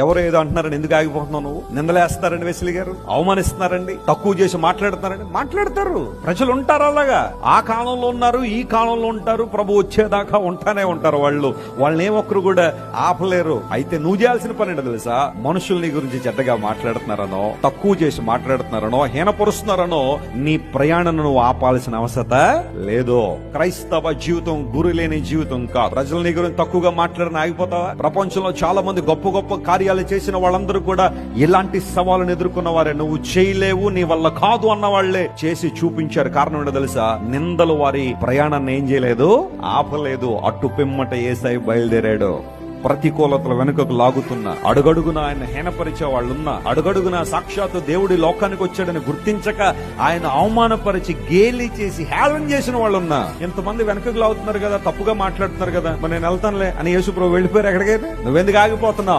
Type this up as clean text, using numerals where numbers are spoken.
ఎవరు ఏదో అంటున్నారని ఎందుకు ఆగిపోతున్నావు నువ్వు? నిందలేస్తారండి వెస్లీ గారు, అవమానిస్తున్నారండి, తక్కువ చేసి మాట్లాడుతున్నారండి. మాట్లాడతారు, ప్రజలు ఉంటారు అలాగా. ఆ కాలంలో ఉన్నారు, ఈ కాలంలో ఉంటారు, ప్రభు వచ్చేదాకా ఉంటానే ఉంటారు. వాళ్ళని ఏమొక్కరు కూడా ఆపలేరు. అయితే నువ్వు చేయాల్సిన పని ఏంటో తెలుసా? మనుషులు నీ గురించి చెడ్డగా మాట్లాడుతున్నారనో, తక్కువ చేసి మాట్లాడుతున్నారనో, హీనపరుస్తున్నారనో నీ ప్రయాణం నువ్వు ఆపాల్సిన అవసరం లేదు. క్రైస్తవ జీవితం గురి లేని జీవితం కాదు. ప్రజలు నీ గురించి తక్కువగా మాట్లాడిన ఆగిపోతావా? ప్రపంచంలో చాలా మంది గొప్ప గొప్ప కార్యాలు చేసిన వాళ్ళందరూ కూడా ఇలాంటి సవాళ్ళను ఎదుర్కొన్న వారే. నువ్వు చేయలేవు, నీ వల్ల కాదు అన్న వాళ్లే చేసి చూపించారు. కారణం ఏంటో తెలుసా? నిందలు వారి ప్రయాణాన్ని ఏం చేయలేదు, ఆపలేదు. అట్టు పిమ్మట యేసయ్య బయలుదేరాడు. ప్రతికూలతల వెనుకకు లాగుతున్నా, అడుగడుగున ఆయన హీనపరిచే వాళ్ళున్నా, అడుగడుగున సాక్షాత్తు దేవుడి లోకానికి వచ్చాడని గుర్తించక ఆయన అవమానపరిచి గేలి చేసి హేళన చేసిన వాళ్ళున్నా. ఎంతమంది వెనుకకు లాగుతున్నారు కదా, తప్పుగా మాట్లాడుతున్నారు కదా, మరి నేను వెళ్తానులే అని యేసు ప్రభు వెళ్ళిపోయారు. ఎక్కడికైతే నువ్వెందుకు ఆగిపోతున్నావు?